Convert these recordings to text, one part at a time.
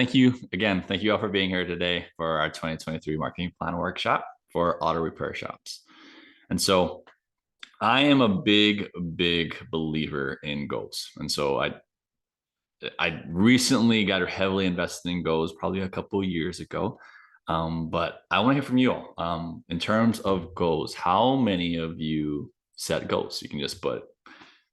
Thank you again. Thank you all for being here today for our 2023 marketing plan workshop for auto repair shops. And so I am a big believer in goals. And so I recently got heavily invested in goals probably a couple of years ago. But I want to hear from you all. In terms of goals, how many of you set goals? You can just put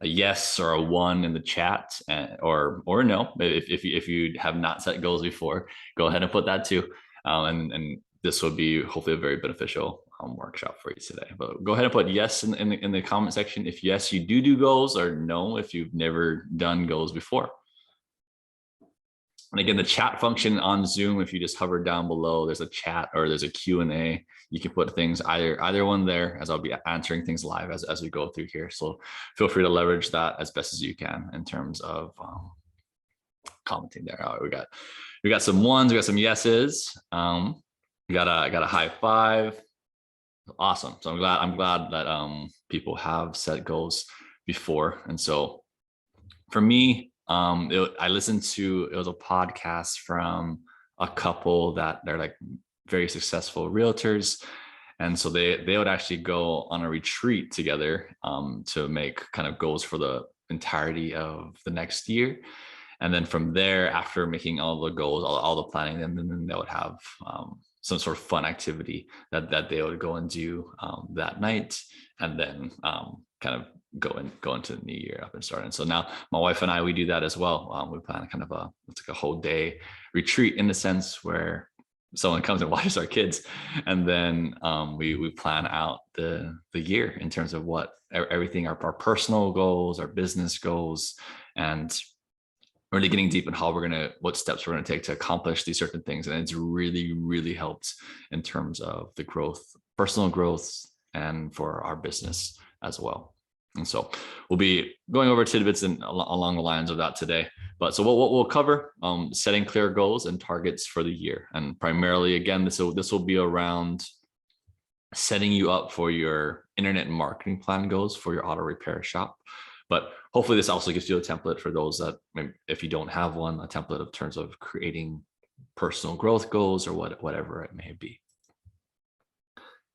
a yes or a one in the chat, or no. If you have not set goals before, go ahead and put that too. And this will be hopefully a very beneficial workshop for you today. But go ahead and put yes in the comment section if yes you do goals, or no if you've never done goals before. And again, the chat function on Zoom, if you just hover down below, there's a chat or there's a Q&A. You can put things either one there, as I'll be answering things live as we go through here. So feel free to leverage that as best as you can in terms of commenting there. All right, we got some ones, we got some yeses. We got a high five. Awesome. So I'm glad that people have set goals before. And so for me, I listened to, it was a podcast from a couple that they're like very successful realtors. And so they would actually go on a retreat together to make kind of goals for the entirety of the next year. And then from there, after making all the goals, all the planning, and then they would have some sort of fun activity that they would go and do that night, and then kind of go into the new year up and start. And so now my wife and I, we do that as well. We plan kind of it's like a whole day retreat, in the sense where someone comes and watches our kids, and then we plan out the year in terms of what everything, our personal goals, our business goals, and really getting deep in what steps we're gonna take to accomplish these certain things. And it's really helped in terms of the growth, personal growth, and for our business as well. And so we'll be going over tidbits along the lines of that today. But so what we'll cover, setting clear goals and targets for the year. And primarily, again, this will be around setting you up for your internet marketing plan goals for your auto repair shop. But hopefully this also gives you a template for those that, maybe if you don't have one, a template in terms of creating personal growth goals or whatever it may be.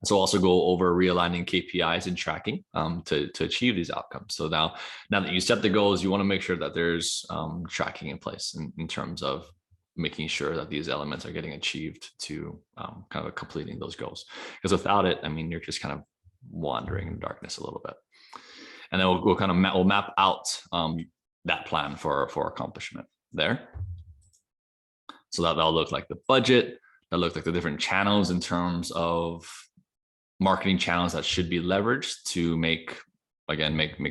So also go over realigning KPIs and tracking to achieve these outcomes. So now that you set the goals, you want to make sure that there's tracking in place in terms of making sure that these elements are getting achieved to kind of completing those goals. Because without it, I mean, you're just kind of wandering in darkness a little bit. And then we'll map out that plan for accomplishment there. So that'll look like the budget, that'll look like the different channels in terms of marketing channels that should be leveraged to make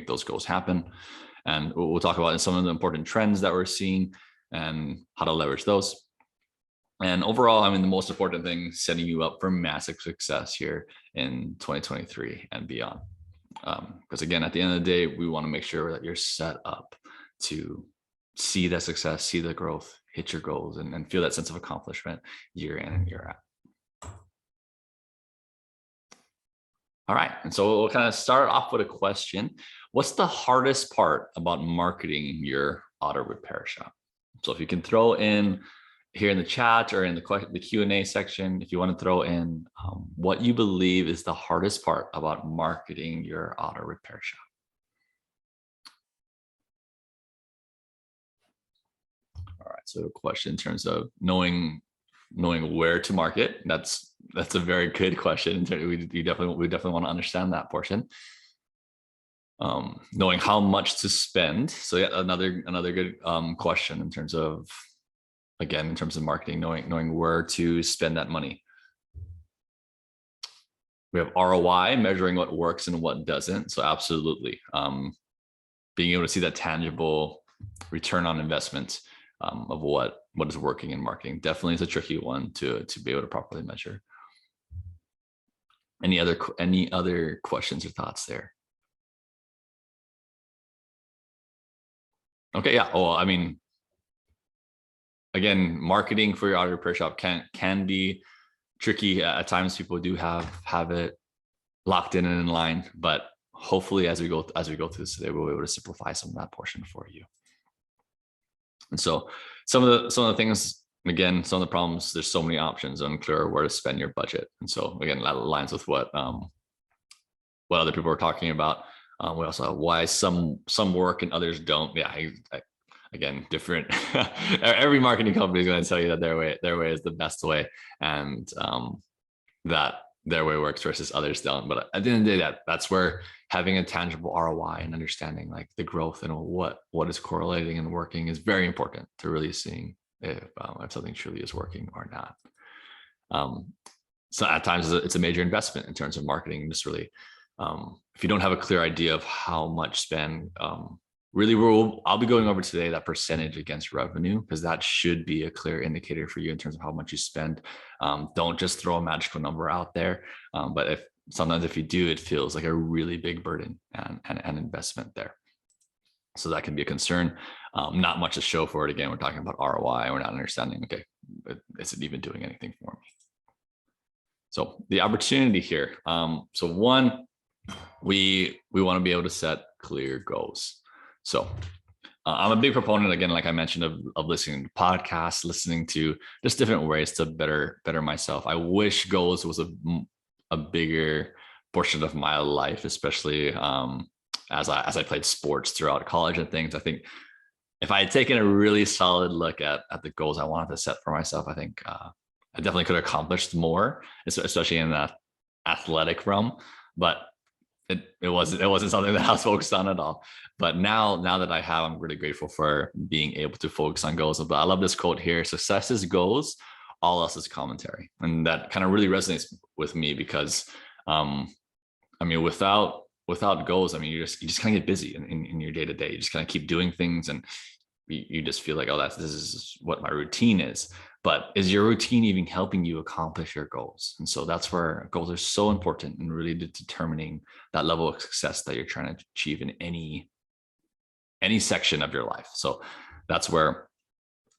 those goals happen. And we'll talk about some of the important trends that we're seeing and how to leverage those. And overall, I mean, the most important thing, setting you up for massive success here in 2023 and beyond. Because again, at the end of the day, we want to make sure that you're set up to see that success, see the growth, hit your goals, and feel that sense of accomplishment year in and year out. All right, and so we'll kind of start off with a question. What's the hardest part about marketing your auto repair shop? So if you can throw in here in the chat or in the Q&A section, if you want to throw in what you believe is the hardest part about marketing your auto repair shop. All right, so a question in terms of knowing where to market. That's a very good question. We definitely want to understand that portion. Knowing how much to spend. So yeah, another good question in terms of, again, in terms of marketing, knowing where to spend that money. We have ROI, measuring what works and what doesn't. So absolutely, being able to see that tangible return on investment of what is working in marketing definitely is a tricky one to be able to properly measure. Any other questions or thoughts there? Okay, yeah. Well, I mean, again, marketing for your auto repair shop can be tricky at times. People do have it locked in and in line, but hopefully as we go through this today, we'll be able to simplify some of that portion for you. And so some of the things again, some of the problems, there's so many options, unclear where to spend your budget. And so again, that aligns with what other people are talking about. We also have why some work and others don't. Yeah, again, different. Every marketing company is going to tell you that their way is the best way, and that their way works versus others don't. But at the end of the day, that's where having a tangible ROI and understanding like the growth and what is correlating and working is very important to really seeing if something truly is working or not. So at times it's a major investment in terms of marketing. Just really, if you don't have a clear idea of how much spend, really, I'll be going over today that percentage against revenue, because that should be a clear indicator for you in terms of how much you spend. Don't just throw a magical number out there. But sometimes if you do, it feels like a really big burden and investment there. So that can be a concern. Not much to show for it. Again, we're talking about ROI. We're not understanding, okay, is it even doing anything for me? So the opportunity here. So one, we want to be able to set clear goals. So I'm a big proponent, again, like I mentioned, of listening to podcasts, listening to just different ways to better myself. I wish goals was a bigger portion of my life, especially as I played sports throughout college and things. I think if I had taken a really solid look at the goals I wanted to set for myself, I think I definitely could have accomplished more, especially in that athletic realm. But it wasn't something that I was focused on at all. But now that I have, I'm really grateful for being able to focus on goals. But I love this quote here: "Success is goals, all else is commentary." And that kind of really resonates with me because, I mean, without goals, I mean, you just kind of get busy in your day to day. You just kind of keep doing things, and you just feel like, oh, this is what my routine is. But is your routine even helping you accomplish your goals? And so that's where goals are so important and really determining that level of success that you're trying to achieve in any section of your life. So that's where,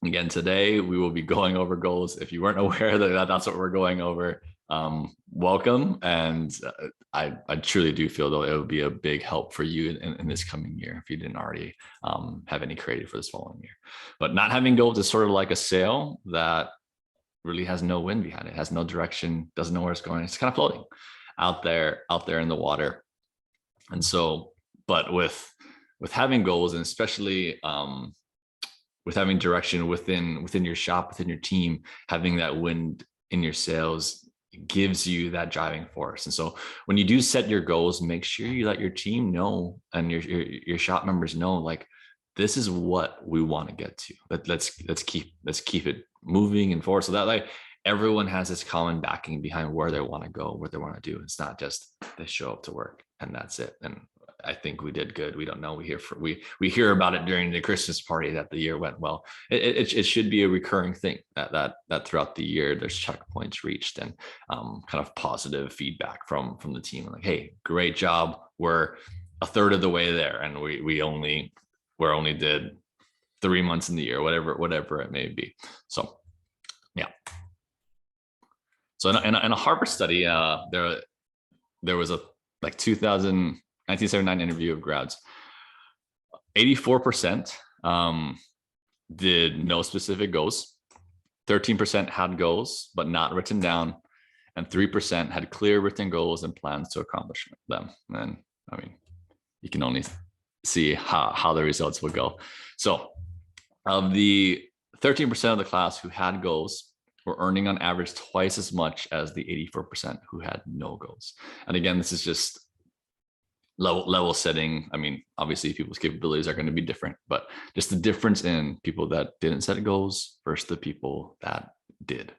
again, today we will be going over goals. If you weren't aware that that's what we're going over, welcome. And I truly do feel though it would be a big help for you in this coming year if you didn't already have any created for this following year. But not having goals is sort of like a sail that really has no wind behind it, has no direction, doesn't know where it's going. It's kind of floating out there in the water. And so, but with having goals, and especially with having direction within your shop, within your team, having that wind in your sails gives you that driving force. And so when you do set your goals, make sure you let your team know and your shop members know, like, this is what we want to get to. But let's keep it moving and forward, so that like everyone has this common backing behind where they want to go, what they want to do. It's not just they show up to work and that's it. And I think we did good. We don't know. We hear about it during the Christmas party that the year went well. It should be a recurring thing that throughout the year there's checkpoints reached and kind of positive feedback from the team. Like, hey, great job. We're a third of the way there, and we only did 3 months in the year, whatever it may be. So yeah. So in a Harvard study, there was a 1979 interview of grads. 84% did no specific goals. 13% had goals, but not written down. And 3% had clear written goals and plans to accomplish them. And I mean, you can only see how the results would go. So of the 13% of the class who had goals, were earning on average twice as much as the 84% who had no goals. And again, this is just level setting. I mean, obviously people's capabilities are going to be different, but just the difference in people that didn't set goals versus the people that did.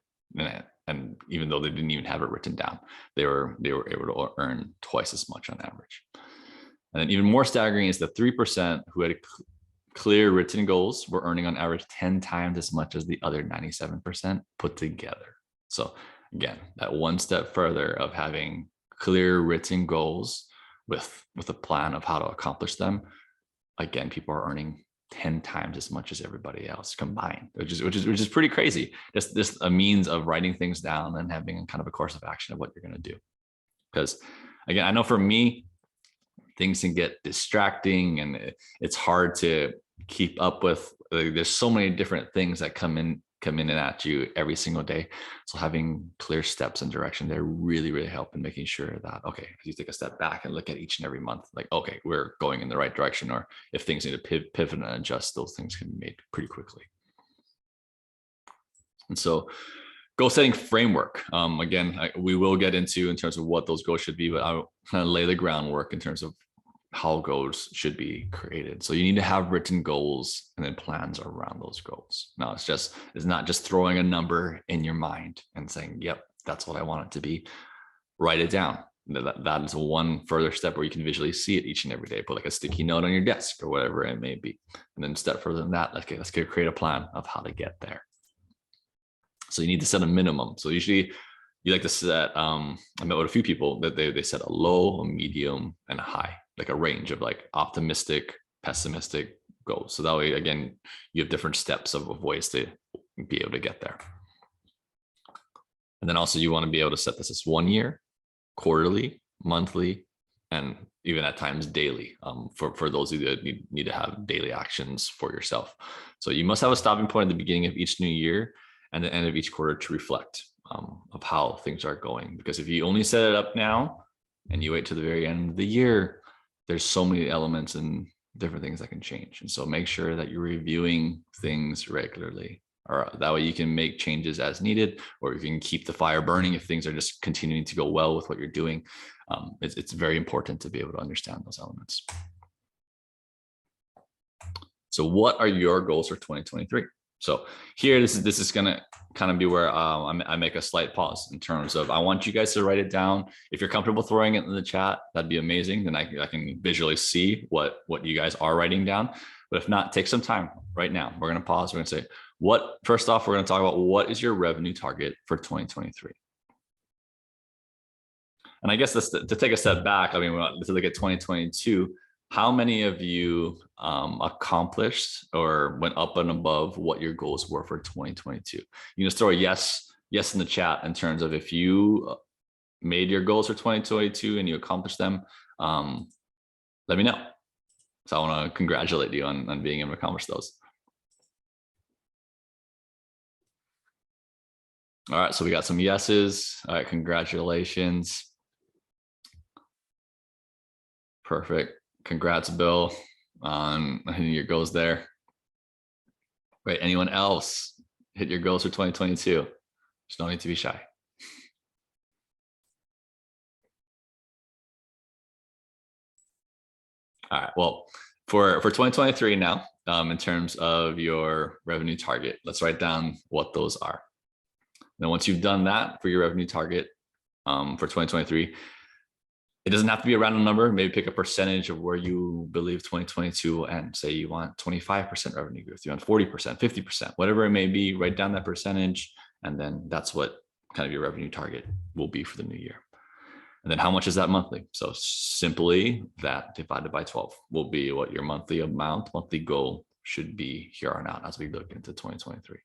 And even though they didn't even have it written down, they were able to earn twice as much on average. And then even more staggering is the 3% who had clear written goals were earning on average 10 times as much as the other 97% put together. So again, that one step further of having clear written goals with a plan of how to accomplish them. Again, people are earning 10 times as much as everybody else combined, which is pretty crazy. Just a means of writing things down and having kind of a course of action of what you're going to do. Because again, I know for me, things can get distracting and it's hard to keep up with. There's so many different things that come come in at you every single day. So having clear steps and direction there really help in making sure that, okay, if you take a step back and look at each and every month, like, okay, we're going in the right direction, or if things need to pivot and adjust, those things can be made pretty quickly. And so goal setting framework. Again, we will get into in terms of what those goals should be, but I'll kind of lay the groundwork in terms of how goals should be created. So you need to have written goals and then plans around those goals. Now it's not just throwing a number in your mind and saying, yep, that's what I want it to be. Write it down. That is one further step where you can visually see it each and every day. Put like a sticky note on your desk or whatever it may be. And then step further than that, let's create a plan of how to get there. So you need to set a minimum. So usually you like to set, I met with a few people that they set a low, a medium, and a high, like a range of like optimistic, pessimistic goals. So that way, again, you have different steps of ways to be able to get there. And then also you want to be able to set this as 1 year, quarterly, monthly, and even at times daily, for those of you that need to have daily actions for yourself. So you must have a stopping point at the beginning of each new year and the end of each quarter to reflect of how things are going. Because if you only set it up now and you wait to the very end of the year, there's so many elements and different things that can change. And so make sure that you're reviewing things regularly, or that way you can make changes as needed, or you can keep the fire burning if things are just continuing to go well with what you're doing. It's very important to be able to understand those elements. So what are your goals for 2023? So here, this is going to kind of be where I make a slight pause in terms of, I want you guys to write it down. If you're comfortable throwing it in the chat, that'd be amazing. Then I can visually see what you guys are writing down. But if not, take some time right now. We're going to pause. We're going to say, first off, we're going to talk about what is your revenue target for 2023. And I guess to take a step back, I mean, to look at 2022, how many of you accomplished or went up and above what your goals were for 2022? You can just throw a yes in the chat in terms of if you made your goals for 2022 and you accomplished them. Let me know. So I want to congratulate you on being able to accomplish those. All right, so we got some yeses. All right, congratulations. Perfect. Congrats, Bill, on hitting your goals there. Wait, anyone else hit your goals for 2022? There's no need to be shy. All right, well, for 2023 now, in terms of your revenue target, let's write down what those are. Then once you've done that for your revenue target for 2023, it doesn't have to be a random number. Maybe pick a percentage of where you believe 2022 will end. Say you want 25% revenue growth, you want 40%, 50%, whatever it may be, write down that percentage. And then that's what kind of your revenue target will be for the new year. And then how much is that monthly? So simply that divided by 12 will be what your monthly goal should be here on out as we look into 2023.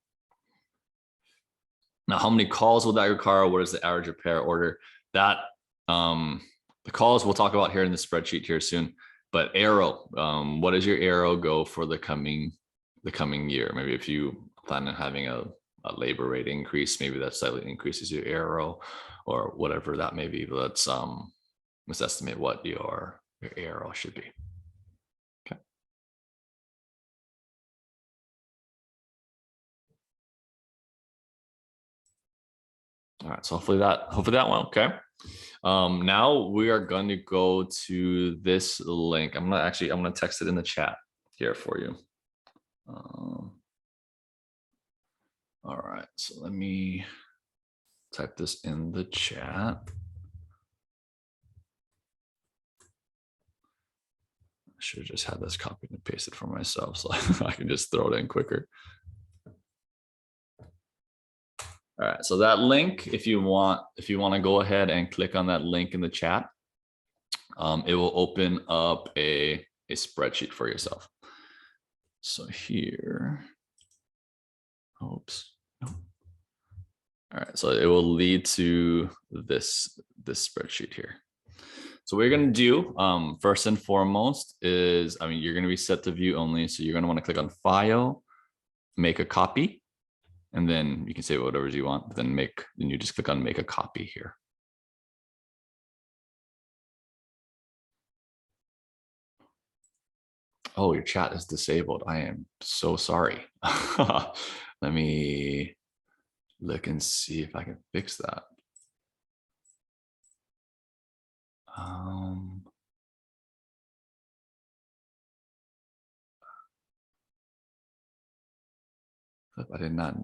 Now, how many calls will that require? What is the average repair order? That the calls we'll talk about here in the spreadsheet here soon, but arrow, what is your arrow go for the coming year? Maybe if you plan on having a labor rate increase, maybe that slightly increases your arrow or whatever that may be. But let's estimate what your arrow should be. Okay. All right, so hopefully that went okay. Now we are going to go to this link. I'm gonna text it in the chat here for you. All right, so let me type this in the chat. I should have just had this copied and pasted for myself so I can just throw it in quicker. All right, so that link, if you want to go ahead and click on that link in the chat, it will open up a spreadsheet for yourself. So here, oops. All right, so it will lead to this spreadsheet here. So what you're going to do first and foremost is, you're going to be set to view only. So you're going to want to click on File, Make a Copy. and then you can say whatever you want, but then you just click on make a copy here. Oh, your chat is disabled. I am so sorry. Let me look and see if I can fix that. I did not,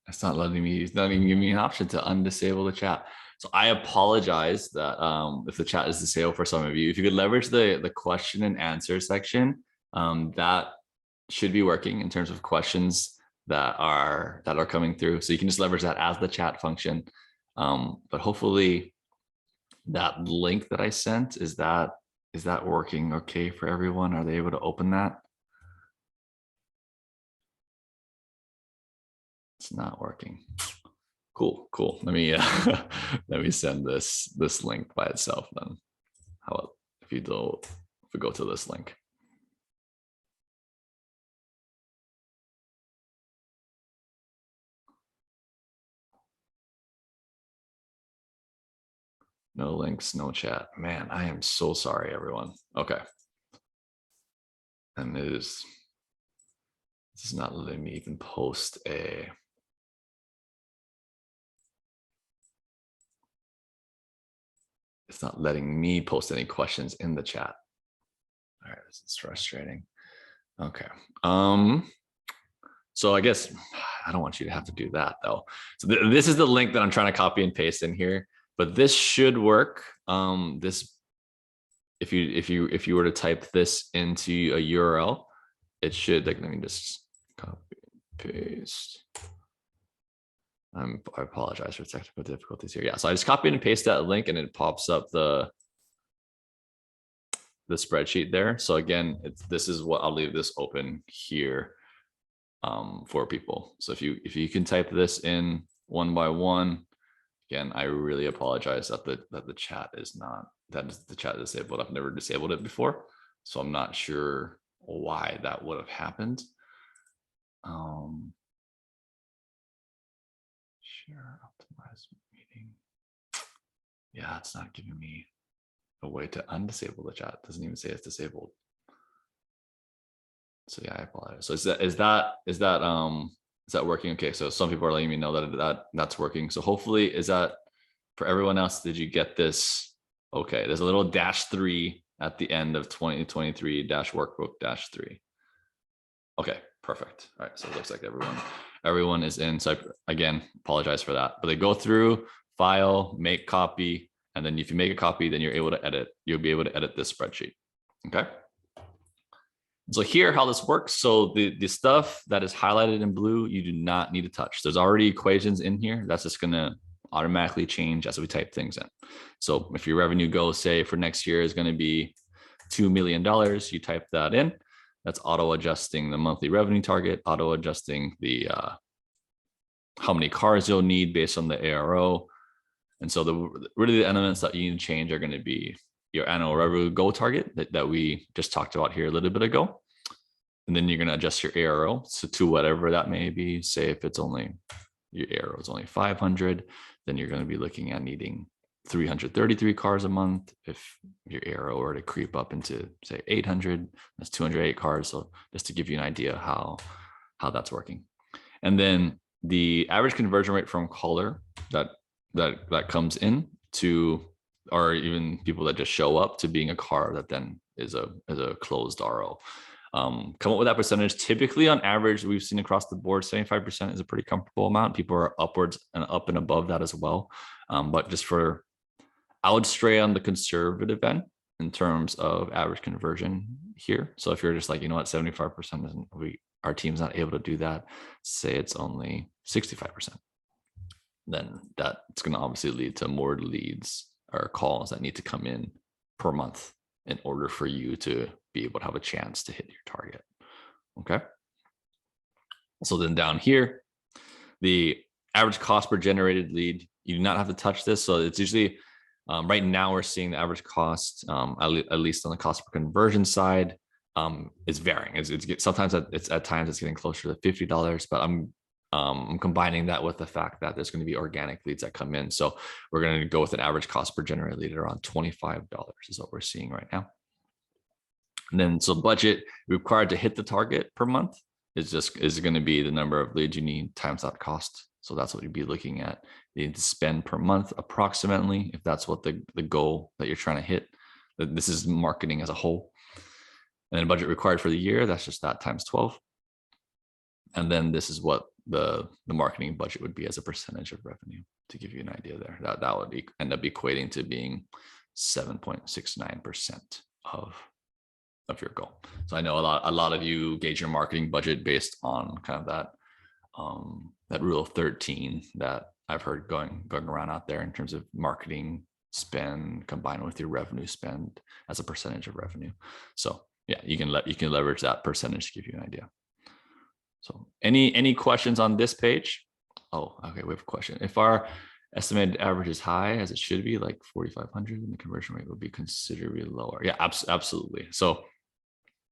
it's not letting me, it's not even giving me an option to undisable the chat. So I apologize that if the chat is disabled for some of you. If you could leverage the question and answer section, that should be working in terms of questions that are coming through. So you can just leverage that as the chat function. But hopefully that link that I sent, is that working okay for everyone? Are they able to open that? It's not working. Cool. Let me let me send this link by itself then. How about if we go to this link? No links, no chat. Man, I am so sorry, everyone. Okay. And this is not letting me even post a. It's not letting me post any questions in the chat. All right, this is frustrating. Okay. So I guess I don't want you to have to do that though. So this is the link that I'm trying to copy and paste in here, but this should work. This, if you were to type this into a URL, it should, like, let me just copy and paste. I apologize for technical difficulties here. Yeah, so I just copied and paste that link and it pops up the spreadsheet there. So again, this is what I'll leave this open here for people. So if you can type this in one by one, again, I really apologize that the chat is not, the chat is disabled. I've never disabled it before, so I'm not sure why that would have happened. Share optimize meeting. Yeah, it's not giving me a way to undisable the chat. It doesn't even say it's disabled. So yeah, I apologize. So is that working? Okay, so some people are letting me know that's working. So hopefully, is that for everyone else? Did you get this? Okay, there's a little -3 at the end of 2023-workbook-3. Okay, perfect. All right, so it looks like everyone is in. So again, apologize for that. But they go through file, make copy, and then if you make a copy, then you're able to edit. You'll be able to edit this spreadsheet. Okay. So here, how this works. So the stuff that is highlighted in blue, you do not need to touch. There's already equations in here. That's just going to automatically change as we type things in. So if your revenue goal, say for next year, is going to be $2 million, you type that in. That's auto adjusting the monthly revenue target, auto adjusting the how many cars you'll need based on the ARO. And so really the elements that you need to change are going to be your annual revenue goal target that we just talked about here a little bit ago. And then you're going to adjust your ARO to whatever that may be. Say if it's only, your ARO is only 500, then you're going to be looking at needing 333 cars a month. If your ARO were to creep up into, say, 800, that's 208 cars. So just to give you an idea how that's working. And then the average conversion rate from caller that comes in to, or even people that just show up to being a car that then is a closed RO. Come up with that percentage. Typically, on average, we've seen across the board, 75% is a pretty comfortable amount. People are upwards and up and above that as well. But just I would stray on the conservative end in terms of average conversion here. So if you're just like, you know what, 75% isn't, our team's not able to do that, say it's only 65%, then that's going to obviously lead to more leads or calls that need to come in per month in order for you to be able to have a chance to hit your target. Okay. So then down here, the average cost per generated lead, you do not have to touch this. So it's usually, right now we're seeing the average cost, at least on the cost per conversion side, is varying. Sometimes at times it's getting closer to $50, but I'm combining that with the fact that there's going to be organic leads that come in. So we're going to go with an average cost per generated lead around $25 is what we're seeing right now. And then so budget required to hit the target per month is going to be the number of leads you need times that cost. So that's what you'd be looking at. You need to spend per month approximately, if that's what the goal that you're trying to hit. This is marketing as a whole. And then budget required for the year, that's just that times 12. And then this is what the marketing budget would be as a percentage of revenue, to give you an idea there. That would end up equating to being 7.69% of your goal. So I know a lot of you gauge your marketing budget based on kind of that rule of 13 that I've heard going around out there in terms of marketing spend combined with your revenue spend as a percentage of revenue. So yeah, you can leverage that percentage to give you an idea. So any questions on this page? Oh, okay, we have a question. If our estimated average is high, as it should be, like 4,500, and the conversion rate would be considerably lower. Yeah, absolutely. So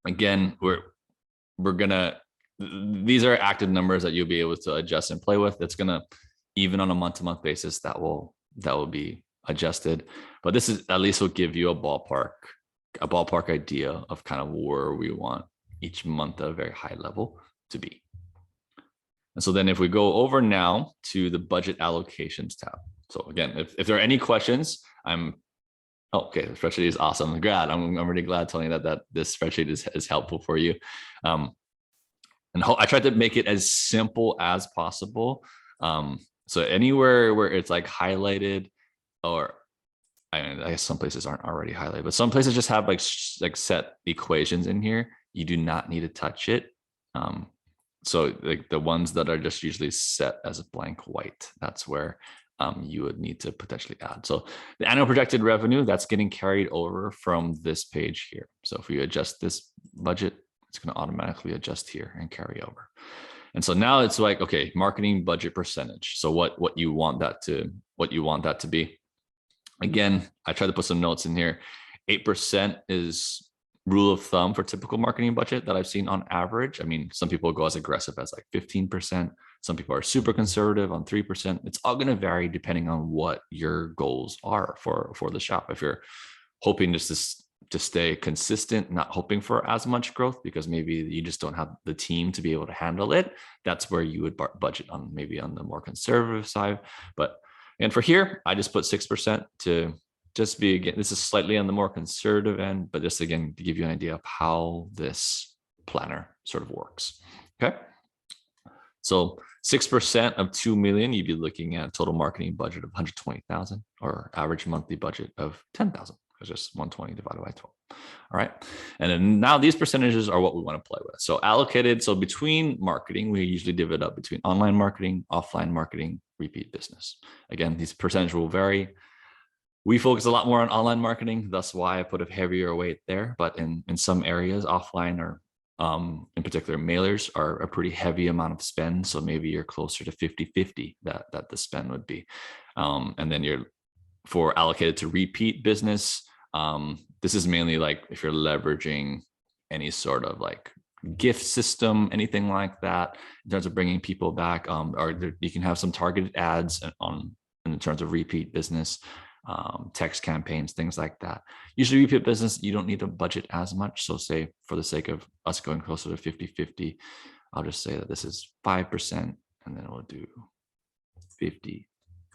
again, we're gonna, these are active numbers that you'll be able to adjust and play with. That's gonna, even on a month-to-month basis, that will be adjusted. But this is at least will give you a ballpark idea of kind of where we want each month at a very high level to be. And so then if we go over now to the budget allocations tab. So again, if there are any questions, okay, the spreadsheet is awesome. I'm really glad, Tony, that this spreadsheet is helpful for you. And I tried to make it as simple as possible. So anywhere where it's like highlighted, or I guess some places aren't already highlighted, but some places just have like set equations in here. You do not need to touch it. So like the ones that are just usually set as a blank white, that's where you would need to potentially add. So the annual projected revenue, that's getting carried over from this page here. So if we adjust this budget, it's going to automatically adjust here and carry over. And so now it's like, okay, marketing budget percentage. So what you want that to be. Again, I tried to put some notes in here. 8% is rule of thumb for typical marketing budget that I've seen on average. I mean, some people go as aggressive as like 15%. Some people are super conservative on 3%. It's all going to vary depending on what your goals are for the shop. If you're hoping just to stay consistent, not hoping for as much growth because maybe you just don't have the team to be able to handle it, that's where you would budget on, maybe on the more conservative side. And for here, I just put 6% to just be, again, this is slightly on the more conservative end, but just again, to give you an idea of how this planner sort of works. Okay. So 6% of 2 million, you'd be looking at a total marketing budget of 120,000 or average monthly budget of 10,000. It's just 120 divided by 12. All right. And then now these percentages are what we want to play with. So allocated. So between marketing, we usually divvy it up between online marketing, offline marketing, repeat business. Again, these percentages will vary. We focus a lot more on online marketing. That's why I put a heavier weight there. But in some areas, offline or in particular, mailers are a pretty heavy amount of spend. So maybe you're closer to 50-50 that the spend would be. And then you're for allocated to repeat business. This is mainly like if you're leveraging any sort of like gift system, anything like that, in terms of bringing people back, or you can have some targeted ads in terms of repeat business, text campaigns, things like that. Usually repeat business, you don't need to budget as much. So say for the sake of us going closer to 50-50, I'll just say that this is 5%, and then we'll do 50,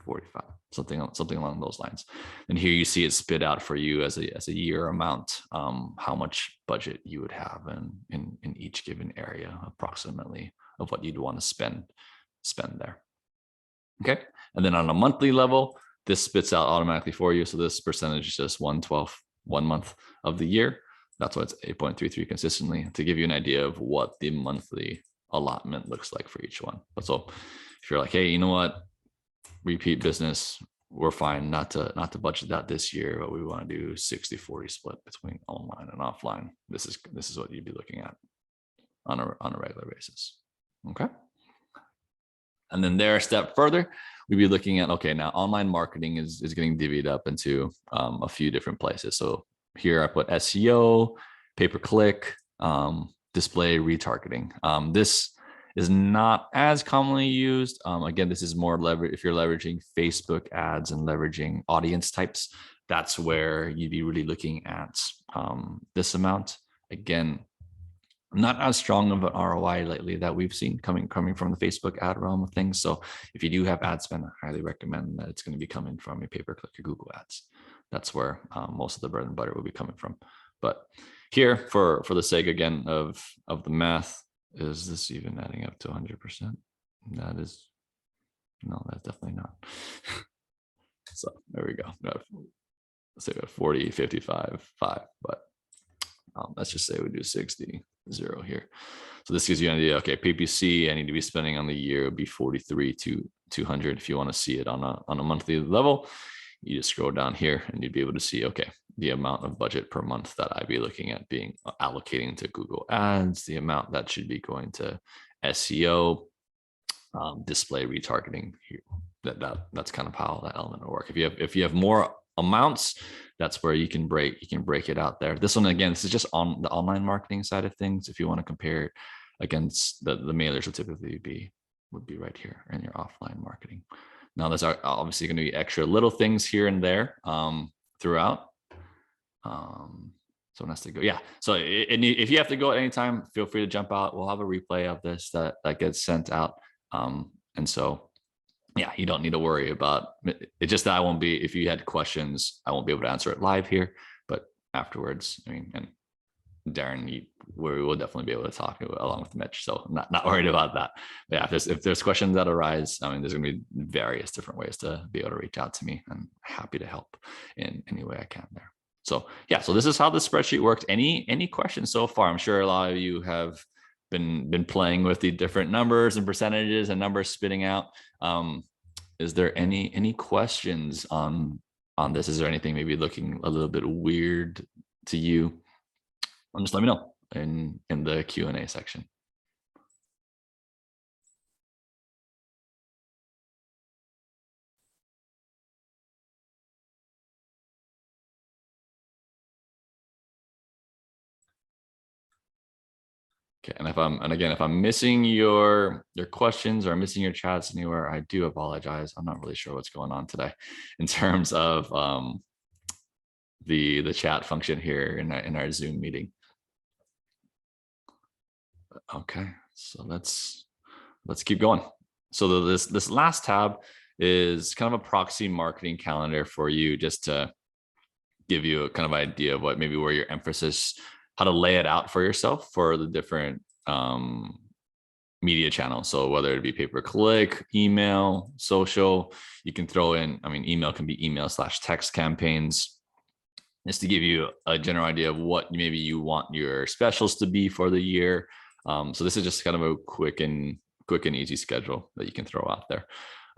45, something along those lines. And here you see it spit out for you as a year amount, how much budget you would have in each given area, approximately, of what you'd want to spend there. Okay. And then on a monthly level, this spits out automatically for you. So this percentage is just 1/12, 1 month of the year. That's why it's 8.33 consistently, to give you an idea of what the monthly allotment looks like for each one. But so if you're like, hey, you know what, repeat business, we're fine not to budget that this year, but we want to do 60-40 split between online and offline. This is what you'd be looking at on a regular basis. Okay. And then there, a step further, we'd be looking at, okay, now online marketing is getting divvied up into a few different places. So here I put SEO, pay-per-click, display retargeting. This is not as commonly used. Again, this is more leverage if you're leveraging Facebook ads and leveraging audience types. That's where you'd be really looking at this amount. Again, not as strong of an ROI lately that we've seen coming from the Facebook ad realm of things. So if you do have ad spend, I highly recommend that it's going to be coming from a pay-per-click or Google ads. That's where most of the bread and butter will be coming from. But here, for the sake again of the math, is this even adding up to 100%? That is, no, that's definitely not. So there we go. Let's say we have 40, 55, 5, but let's just say we do 60, 0 here. So this gives you an idea. Okay, PPC I need to be spending on the year would be 43 to 200. If you want to see it on a monthly level, you just scroll down here and you'd be able to see, okay, the amount of budget per month that I'd be looking at being allocating to Google ads, the amount that should be going to SEO, display retargeting here. That's kind of how that element will work. If you have more amounts, that's where you can break it out there. This one, again, this is just on the online marketing side of things. If you want to compare it against the mailers would be right here in your offline marketing. Now there's obviously going to be extra little things here and there throughout. Someone has to go. Yeah. So if you have to go at any time, feel free to jump out. We'll have a replay of this that gets sent out. And so, yeah, you don't need to worry about it. It's just that I won't be, if you had questions, I won't be able to answer it live here, but afterwards, I mean, and Darren, we will definitely be able to talk along with Mitch. So not worried about that. But yeah, if there's questions that arise, I mean, there's going to be various different ways to be able to reach out to me. I'm happy to help in any way I can there. So yeah, so this is how the spreadsheet works. Any questions so far? I'm sure a lot of you have been playing with the different numbers and percentages and numbers spitting out. Is there any questions on this? Is there anything maybe looking a little bit weird to you? Just let me know in the Q&A section. Okay, and if I'm missing your questions or missing your chats anywhere, I do apologize. I'm not really sure what's going on today in terms of the chat function here in our Zoom meeting. Okay, so let's keep going. So this last tab is kind of a proxy marketing calendar for you, just to give you a kind of idea of what maybe where your emphasis, how to lay it out for yourself for the different media channels. So whether it be pay-per-click, email, social, you can throw in, I mean, email can be email/text campaigns, just to give you a general idea of what maybe you want your specials to be for the year. So this is just kind of a quick and easy schedule that you can throw out there.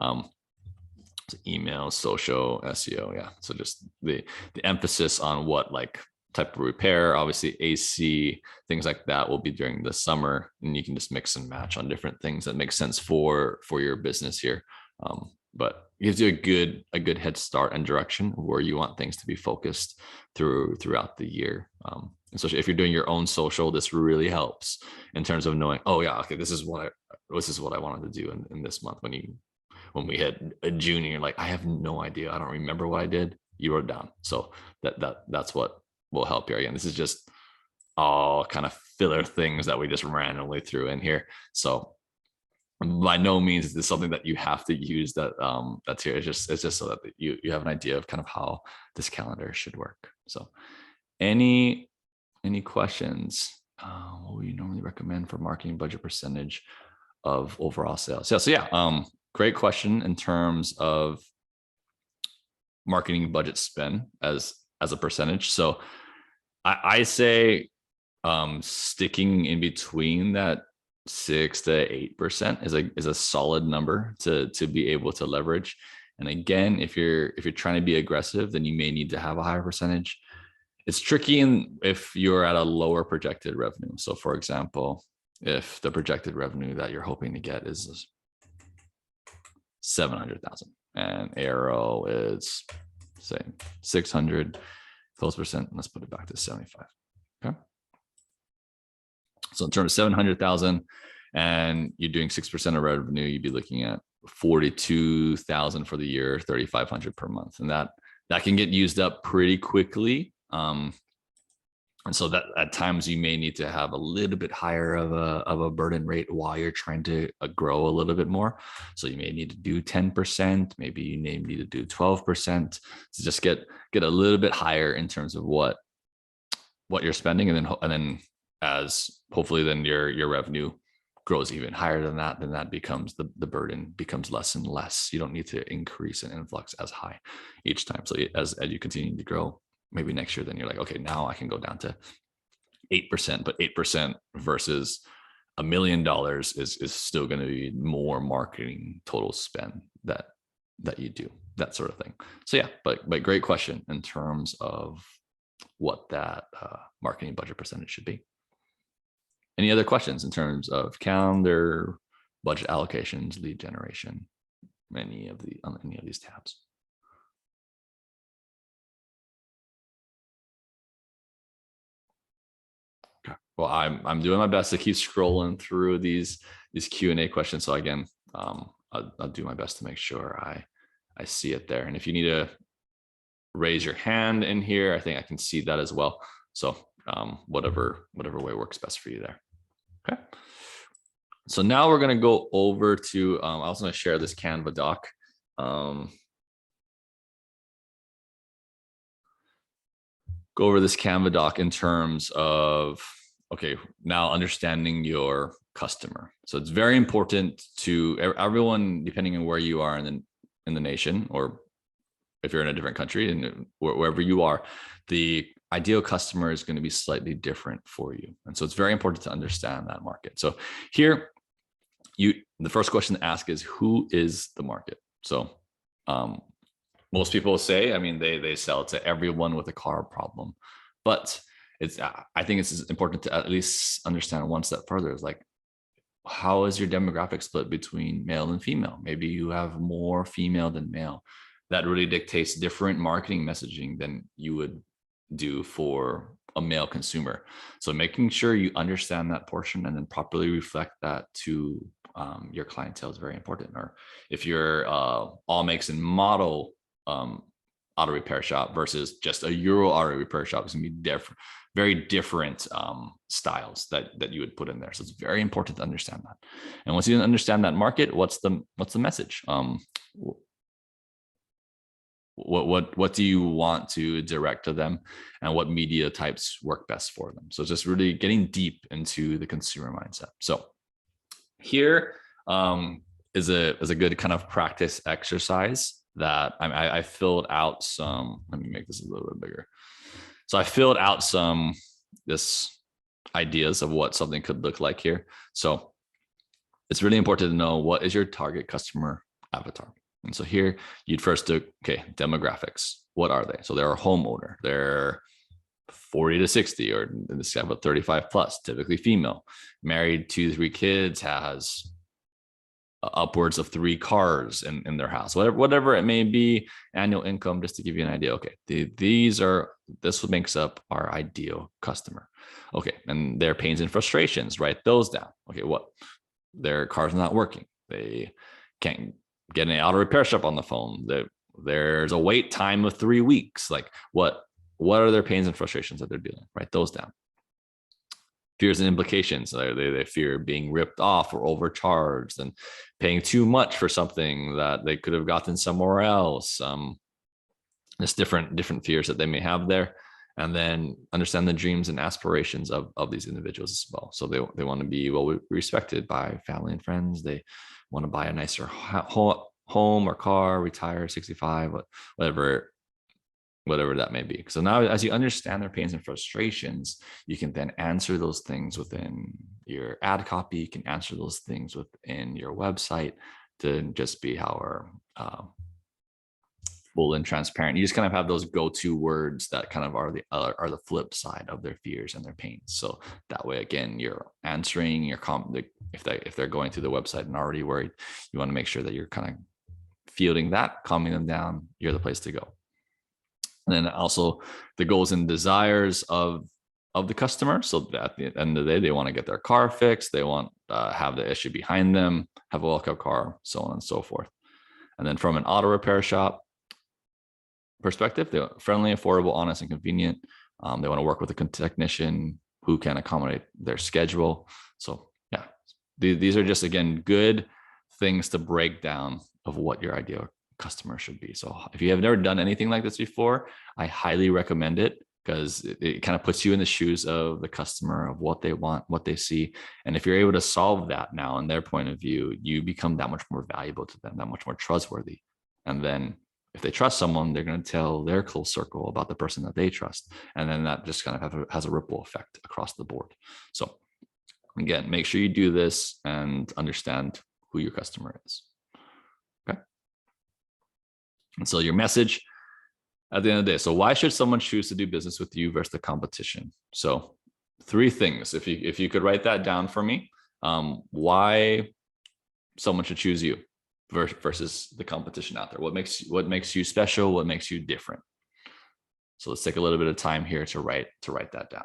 So email, social, SEO, yeah. So just the emphasis on what like type of repair, obviously AC, things like that will be during the summer, and you can just mix and match on different things that make sense for your business here. But it gives you a good head start and direction where you want things to be focused throughout the year. Especially if you're doing your own social, this really helps in terms of knowing, oh yeah, okay, this is what I wanted to do in this month. When we hit a June and you're like, I have no idea, I don't remember what I did, you wrote it down. So that's what will help here. Again, this is just all kind of filler things that we just randomly threw in here. So by no means is this something that you have to use that's here. It's just so that you have an idea of kind of how this calendar should work. So any questions? What would you normally recommend for marketing budget percentage of overall sales? So yeah, great question in terms of marketing budget spend as a percentage. So I say sticking in between that 6 to 8% is a solid number to be able to leverage. And again, if you're trying to be aggressive, then you may need to have a higher percentage. It's tricky if you're at a lower projected revenue. So for example, if the projected revenue that you're hoping to get is 700,000 and ARO is say 600, close percent, let's put it back to 75. Okay. So in terms of 700,000, and you're doing 6% of revenue, you'd be looking at 42,000 for the year, 3,500 per month, and that can get used up pretty quickly. And so that at times you may need to have a little bit higher of a burden rate while you're trying to grow a little bit more. So you may need to do 10%, maybe you may need to do 12% to just get a little bit higher in terms of what you're spending, and then as hopefully then your revenue grows even higher than that, then that becomes the burden becomes less and less. You don't need to increase an influx as high each time. So as you continue to grow, maybe next year, then you're like, okay, now I can go down to 8%, but 8% versus $1 million is still going to be more marketing total spend that you do, that sort of thing. So yeah, but great question in terms of what that marketing budget percentage should be. Any other questions in terms of calendar, budget allocations, lead generation, any of these tabs? Okay. Well, I'm doing my best to keep scrolling through these Q&A questions. So again, I'll do my best to make sure I see it there. And if you need to raise your hand in here, I think I can see that as well. So whatever way works best for you there. Okay. So now we're going to go over to, I was going to share this Canva doc. Go over this Canva doc in terms of, okay, now understanding your customer. So it's very important to everyone, depending on where you are in the nation, or if you're in a different country and wherever you are, the ideal customer is going to be slightly different for you. And so it's very important to understand that market. So here, the first question to ask is, who is the market? So most people say, I mean, they sell to everyone with a car problem, but I think it's important to at least understand one step further. Is like, how is your demographic split between male and female? Maybe you have more female than male. That really dictates different marketing messaging than you would do for a male consumer. So making sure you understand that portion and then properly reflect that to your clientele is very important. Or if you're all makes and model auto repair shop versus just a Euro auto repair shop, it's gonna be very different styles that you would put in there. So it's very important to understand that. And once you understand that market, what's the message? What do you want to direct to them, and what media types work best for them? So just really getting deep into the consumer mindset. So here is a good kind of practice exercise that I filled out some. Let me make this a little bit bigger. So I filled out some ideas of what something could look like here. So it's really important to know, what is your target customer avatar? And so here you'd first do, okay, demographics. What are they? So they're a homeowner. They're 40 to 60, or in this case, about 35 plus, typically female, married, 2-3 kids, has upwards of 3 cars in their house, whatever it may be, annual income, just to give you an idea. Okay, this makes up our ideal customer. Okay, and their pains and frustrations, write those down. Okay, what? Their car's not working. They can't get an auto repair shop on the phone. There's a wait time of 3 weeks. Like, what are their pains and frustrations that they're dealing? Write those down. Fears and implications. They fear being ripped off or overcharged and paying too much for something that they could have gotten somewhere else. There's different fears that they may have there. And then understand the dreams and aspirations of these individuals as well. So they want to be well respected by family and friends. They want to buy a nicer home or car, retire 65, whatever that may be. So now, as you understand their pains and frustrations, you can then answer those things within your ad copy. You can answer those things within your website to just be how full and transparent. You just kind of have those go-to words that kind of are the flip side of their fears and their pains. So that way, again, you're answering if they're going through the website and already worried, you want to make sure that you're kind of fielding that, calming them down. You're the place to go. And then also the goals and desires of of the customer. So that at the end of the day, they want to get their car fixed. They want have the issue behind them, have a welcome car, so on and so forth. And then from an auto repair shop perspective, they're friendly, affordable, honest, and convenient. They want to work with a technician who can accommodate their schedule. So yeah, these are just, again, good things to break down of what your ideal customer should be. So if you have never done anything like this before, I highly recommend it, because it kind of puts you in the shoes of the customer, of what they want, what they see. And if you're able to solve that now in their point of view, you become that much more valuable to them, that much more trustworthy. And then if they trust someone, they're going to tell their close circle about the person that they trust. And then that just kind of has a ripple effect across the board. So again, make sure you do this and understand who your customer is. Okay. And so your message at the end of the day. So why should someone choose to do business with you versus the competition? So 3 things, if you could write that down for me, why someone should choose you versus the competition out there. What makes you special? What makes you different? So let's take a little bit of time here to write that down.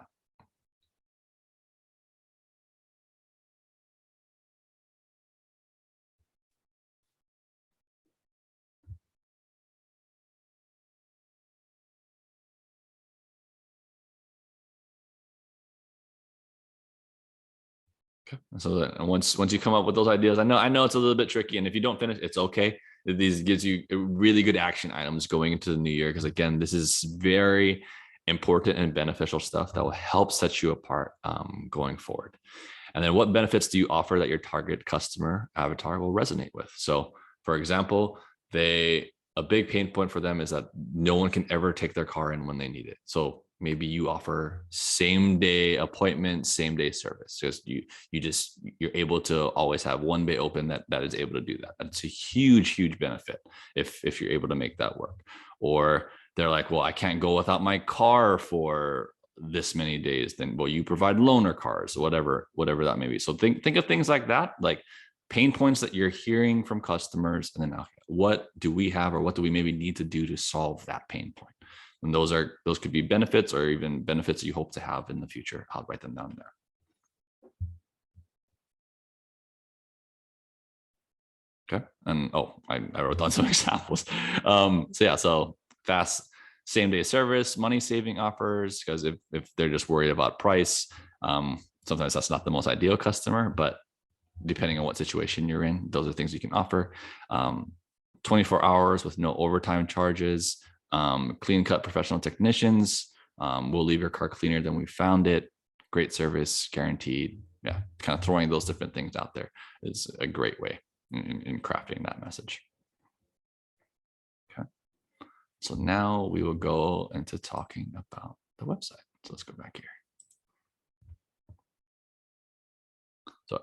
Okay. So once you come up with those ideas, I know it's a little bit tricky, and if you don't finish, it's okay. These gives you really good action items going into the new year, because again, this is very important and beneficial stuff that will help set you apart going forward. And then what benefits do you offer that your target customer avatar will resonate with? So for example, a big pain point for them is that no one can ever take their car in when they need it. So maybe you offer same day appointment, same day service. Just you're able to always have one bay open that is able to do that. That's a huge benefit if you're able to make that work. Or they're like, well, I can't go without my car for this many days. Then, well, you provide loaner cars, whatever that may be. So think of things like that, like pain points that you're hearing from customers, and then what do we have, or what do we maybe need to do to solve that pain point? And those could be benefits, or even benefits you hope to have in the future. I'll write them down there. Okay. And I wrote down some examples. So fast same day service, money saving offers, because if they're just worried about price, sometimes that's not the most ideal customer, but depending on what situation you're in, those are things you can offer. 24 hours with no overtime charges, clean cut professional technicians. We'll leave your car cleaner than we found it. Great service, guaranteed. Yeah, kind of throwing those different things out there is a great way in crafting that message. Okay. So now we will go into talking about the website. So let's go back here. So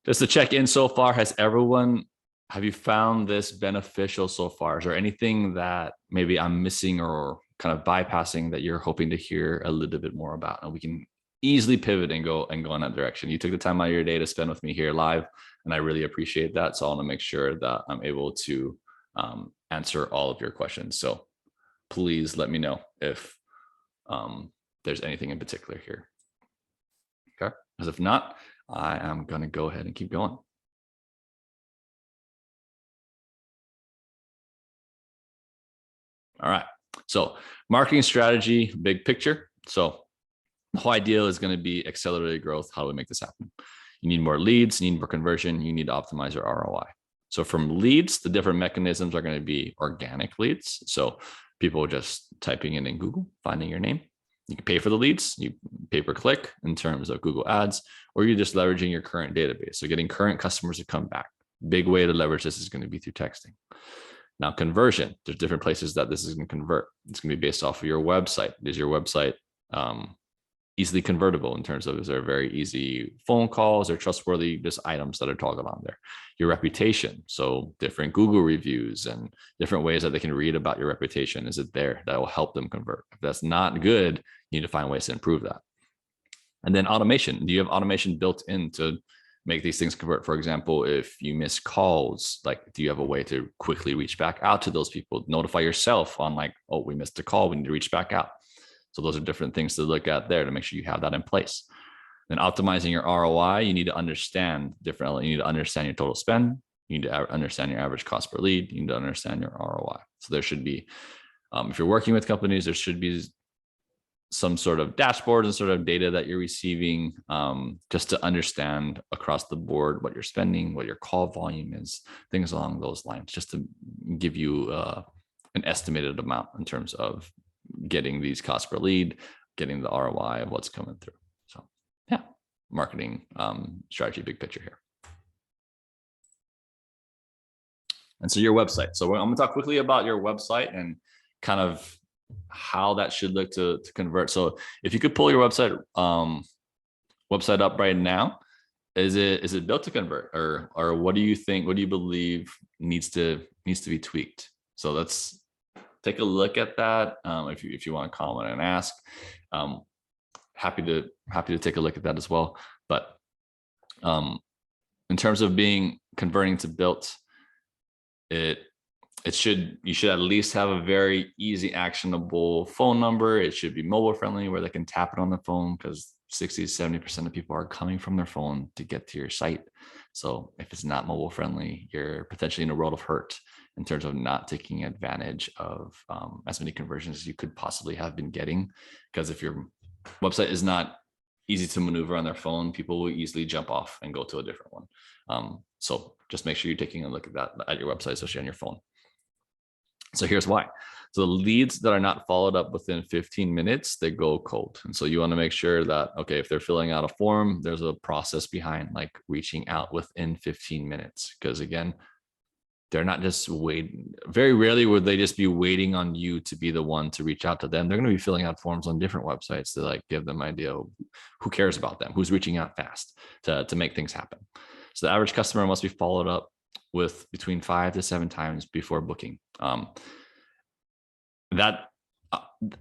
just to check in so far, have you found this beneficial so far? Is there anything that maybe I'm missing or kind of bypassing that you're hoping to hear a little bit more about? And we can easily pivot and go in that direction. You took the time out of your day to spend with me here live, and I really appreciate that. So I want to make sure that I'm able to answer all of your questions. So please let me know if there's anything in particular here. Okay, because if not, I am going to go ahead and keep going. All right. So marketing strategy, big picture. So the whole idea is going to be accelerated growth. How do we make this happen? You need more leads, you need more conversion, you need to optimize your ROI. So from leads, the different mechanisms are going to be organic leads. So people just typing in Google, finding your name. You can pay for the leads, you pay per click in terms of Google ads, or you're just leveraging your current database. So getting current customers to come back. Big way to leverage this is going to be through texting. Now, conversion, there's different places that this is going to convert. It's going to be based off of your website. Is your website easily convertible in terms of, is there very easy phone calls or trustworthy just items that are talked on there? Your reputation, so different Google reviews and different ways that they can read about your reputation. Is it there that will help them convert? If that's not good, you need to find ways to improve that. And then automation. Do you have automation built in to make these things convert? For example, if you miss calls, like, do you have a way to quickly reach back out to those people? Notify yourself on like, oh, we missed a call, we need to reach back out. So those are different things to look at there to make sure you have that in place. Then optimizing your ROI, you need to understand different. You need to understand your total spend. You need to understand your average cost per lead. You need to understand your ROI. So there should be, if you're working with companies, there should be some sort of dashboards and sort of data that you're receiving, just to understand across the board what you're spending, what your call volume is, things along those lines, just to give you an estimated amount in terms of getting these costs per lead, getting the ROI of what's coming through. So yeah, marketing strategy, big picture here. And so your website. So I'm gonna talk quickly about your website and kind of how that should look to convert. So if you could pull your website up right now, is it built to convert, or what do you think? What do you believe needs to be tweaked? So let's take a look at that. If you want to comment and ask, happy to take a look at that as well. But in terms of converting to built, you should at least have a very easy, actionable phone number. It should be mobile friendly where they can tap it on the phone, because 60-70% of people are coming from their phone to get to your site. So if it's not mobile friendly, you're potentially in a world of hurt in terms of not taking advantage of as many conversions as you could possibly have been getting. Because if your website is not easy to maneuver on their phone, people will easily jump off and go to a different one. So just make sure you're taking a look at that at your website, especially on your phone. So here's why. So the leads that are not followed up within 15 minutes, they go cold. And so you want to make sure that, okay, if they're filling out a form, there's a process behind like reaching out within 15 minutes. Because again, they're not just waiting. Very rarely would they just be waiting on you to be the one to reach out to them. They're going to be filling out forms on different websites to like give them an idea of who cares about them, who's reaching out fast to make things happen. So the average customer must be followed up with between 5 to 7 times before booking. That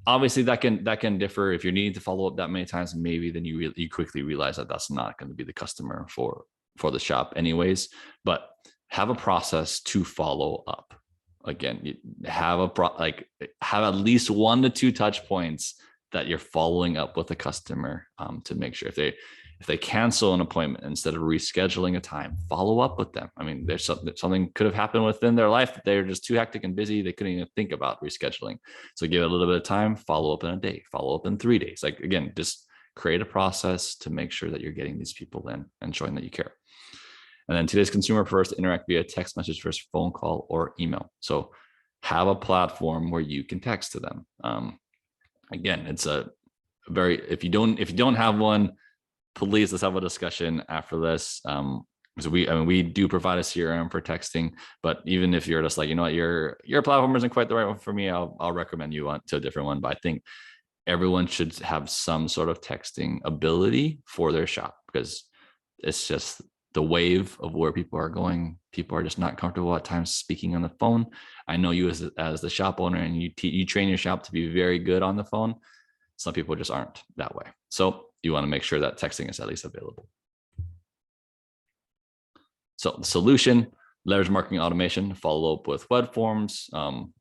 obviously that can differ. If you're needing to follow up that many times, maybe then you quickly realize that that's not going to be the customer for the shop anyways. But have a process to follow up. Again, you have at least 1 to 2 touch points that you're following up with the customer, to make sure if they cancel an appointment instead of rescheduling a time, follow up with them. I mean, there's something could have happened within their life that they're just too hectic and busy. They couldn't even think about rescheduling. So give it a little bit of time, follow up in a day, follow up in 3 days. Like, again, just create a process to make sure that you're getting these people in and showing that you care. And then today's consumer prefers to interact via text message versus phone call or email. So have a platform where you can text to them. Again, it's if you don't have one, please, let's have a discussion after this. So we do provide a CRM for texting, but even if you're just like, you know what, your platform isn't quite the right one for me, I'll recommend you on to a different one. But I think everyone should have some sort of texting ability for their shop, because it's just the wave of where people are going. People are just not comfortable at times speaking on the phone. I know you as the shop owner, and you train your shop to be very good on the phone. Some people just aren't that way. So you want to make sure that texting is at least available. So the solution, leverage marketing automation, follow up with web forms.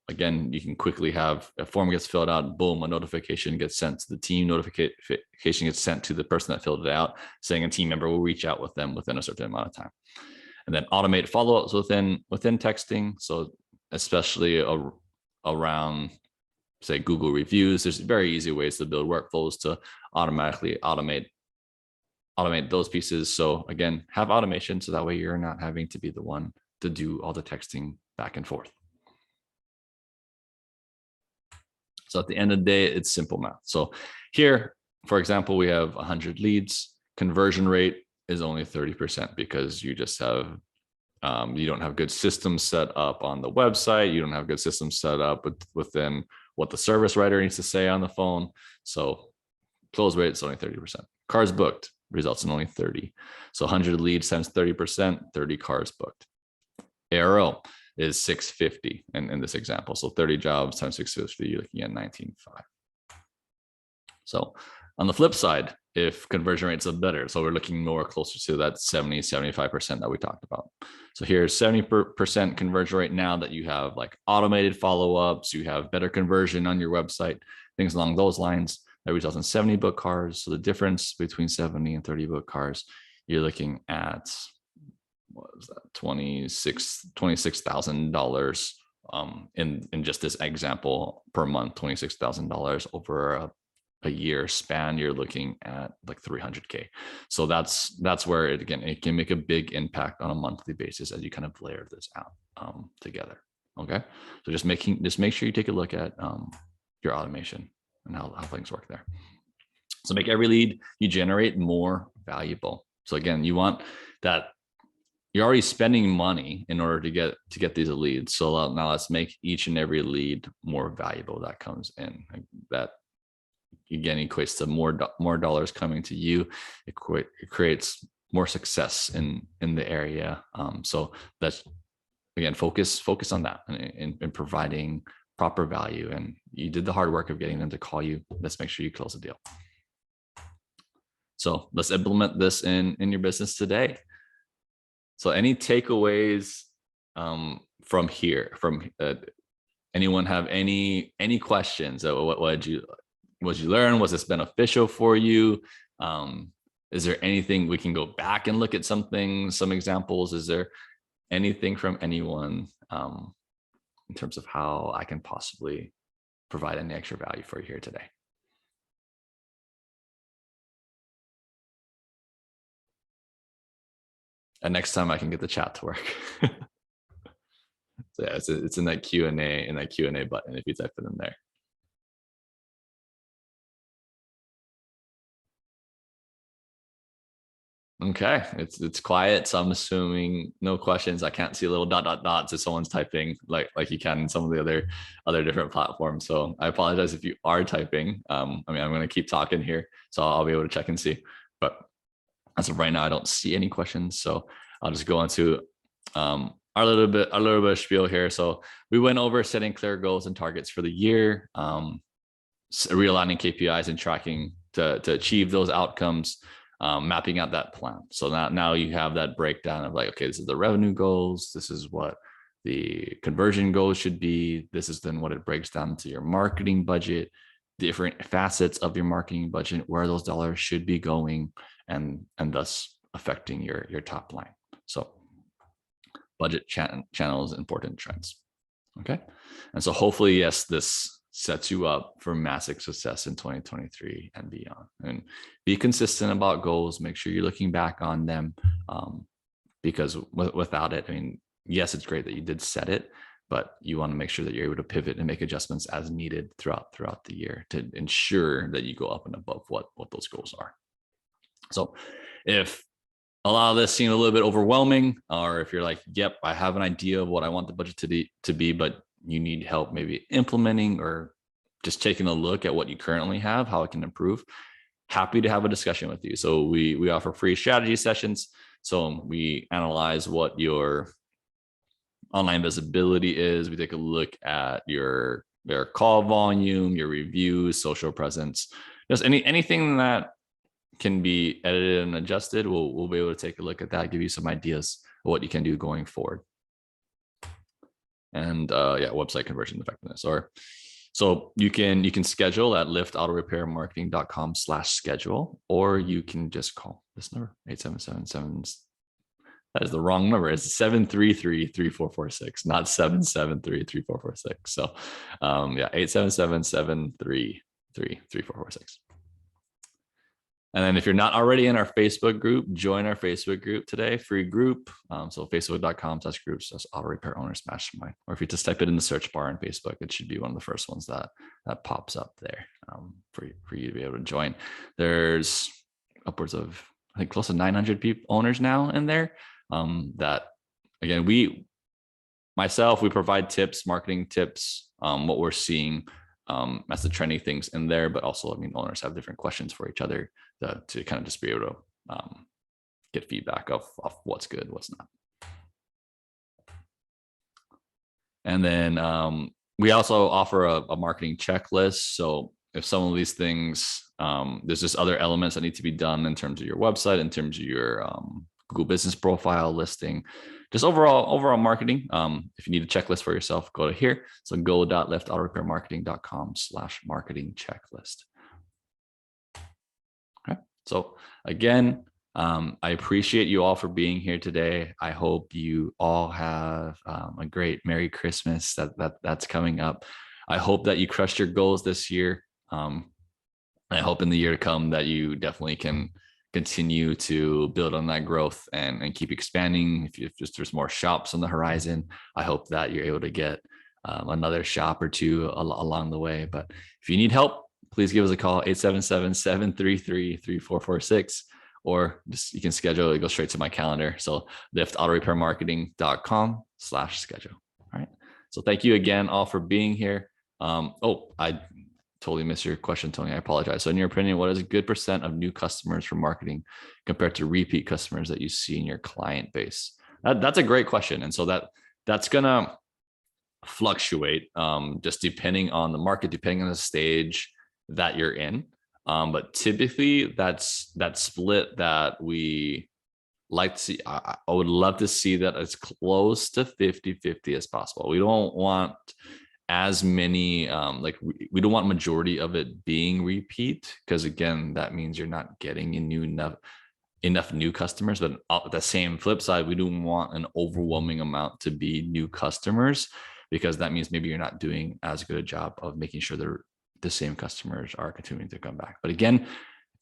Again, you can quickly have a form gets filled out, boom, a notification gets sent to the team, notification gets sent to the person that filled it out, saying a team member will reach out with them within a certain amount of time. And then automate follow-ups within texting. So especially around, say, Google reviews, there's very easy ways to build workflows to automatically automate those pieces. So again, have automation so that way you're not having to be the one to do all the texting back and forth. So at the end of the day, it's simple math. So here, for example, we have 100 leads. Conversion rate is only 30% because you just have you don't have good systems set up on the website. You don't have good systems set up within what the service writer needs to say on the phone. So close rate is only 30%. Cars booked results in only 30. So 100 leads times 30%, 30 cars booked. ARO is 650 in this example. So 30 jobs times 650, you're looking at 19.5. So on the flip side, if conversion rates are better, so we're looking more closer to that 70-75% that we talked about. So here's 70% conversion rate now that you have like automated follow-ups, you have better conversion on your website. things along those lines. That results in 70 book cars. So the difference between 70 and 30 book cars, you're looking at, what was that, $26,000 in just this example per month. $26,000 over a year span, you're looking at like 300K. So that's where it can make a big impact on a monthly basis as you kind of layer this out together. Okay, so just make sure you take a look at your automation and how things work there. So make every lead you generate more valuable. So again, you want that. You're already spending money in order to get these leads. So now let's make each and every lead more valuable that comes in. That again equates to more dollars coming to you. It creates more success in the area. So that's, again, focus on that and providing proper value. And you did the hard work of getting them to call you. Let's make sure you close the deal. So let's implement this in your business today. So any takeaways from here? From anyone have any questions? What did you learn? Was this beneficial for you? Is there anything we can go back and look at some examples? Is there anything from anyone in terms of how I can possibly provide any extra value for you here today? And next time I can get the chat to work. So yeah, it's in that Q&A button if you type it in there. Okay, it's quiet, so I'm assuming no questions. I can't see a little dots if someone's typing like you can in some of the other different platforms. So I apologize if you are typing. I mean, I'm going to keep talking here, so I'll be able to check and see. But as of right now, I don't see any questions. So I'll just go into our little bit of spiel here. So we went over setting clear goals and targets for the year, realigning KPIs and tracking to achieve those outcomes. Mapping out that plan. So now you have that breakdown of like, okay, this is the revenue goals. This is what the conversion goals should be. This is then what it breaks down to your marketing budget, different facets of your marketing budget, where those dollars should be going, and thus affecting your top line. So budget channels, important trends. Okay. And so hopefully, yes, this sets you up for massive success in 2023 and beyond. And be consistent about goals. Make sure you're looking back on them, because without it, I mean, yes, it's great that you did set it, but you want to make sure that you're able to pivot and make adjustments as needed throughout the year to ensure that you go up and above what those goals are. So if a lot of this seemed a little bit overwhelming, or if you're like, yep, I have an idea of what I want the budget to be, but you need help maybe implementing or just taking a look at what you currently have, how it can improve, happy to have a discussion with you. So we offer free strategy sessions. So we analyze what your online visibility is. We take a look at your call volume, your reviews, social presence, just anything that can be edited and adjusted. We'll be able to take a look at that, give you some ideas of what you can do going forward. And website conversion effectiveness. So you can schedule at liftautorepairmarketing.com/schedule, or you can just call this number, 877. That is the wrong number. It's 733-3446, not 773-3446. So 877-733-3446. And then if you're not already in our Facebook group, join our Facebook group today, free group. So facebook.com/groups/auto repair owners mastermind. Or if you just type it in the search bar on Facebook, it should be one of the first ones that pops up there for you to be able to join. There's upwards of, I think, close to 900 owners now in there. That again, we provide tips, marketing tips, what we're seeing as the trendy things in there, but also, I mean, owners have different questions for each other to kind of just be able to get feedback of what's good, what's not. And then we also offer a marketing checklist. So if some of these things, there's just other elements that need to be done in terms of your website, in terms of your Google Business Profile, listing, just overall marketing. If you need a checklist for yourself, go to here. So go.liftautorepairmarketing.com/marketing checklist. Okay. So again, I appreciate you all for being here today. I hope you all have a great Merry Christmas that's coming up. I hope that you crushed your goals this year. I hope in the year to come that you definitely can continue to build on that growth and keep expanding. If there's more shops on the horizon, I hope that you're able to get another shop or two along the way. But if you need help, please give us a call, 877-733-3446, or just you can schedule it, go straight to my calendar. So liftautorepairmarketing.com/schedule. All right. So thank you again all for being here. I totally missed your question, Tony. I apologize. So in your opinion, what is a good percent of new customers for marketing compared to repeat customers that you see in your client base? That's a great question. And so that's going to fluctuate just depending on the market, depending on the stage that you're in. But typically that's that split that we like to see. I would love to see that as close to 50-50 as possible. We don't want as many we don't want majority of it being repeat, because again, that means you're not getting enough new customers. But at the same flip side, we don't want an overwhelming amount to be new customers, because that means maybe you're not doing as good a job of making sure the same customers are continuing to come back. But again,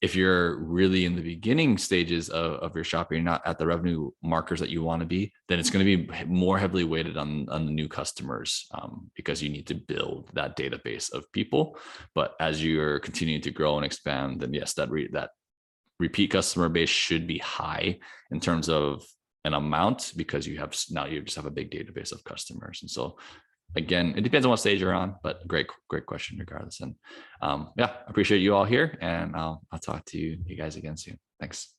if you're really in the beginning stages of your shop, you're not at the revenue markers that you want to be, then it's going to be more heavily weighted on the new customers, because you need to build that database of people. But as you're continuing to grow and expand, then yes, that repeat customer base should be high in terms of an amount, because you just have a big database of customers. And so again, it depends on what stage you're on, but great question regardless. And I appreciate you all here, and I'll talk to you guys again soon. Thanks.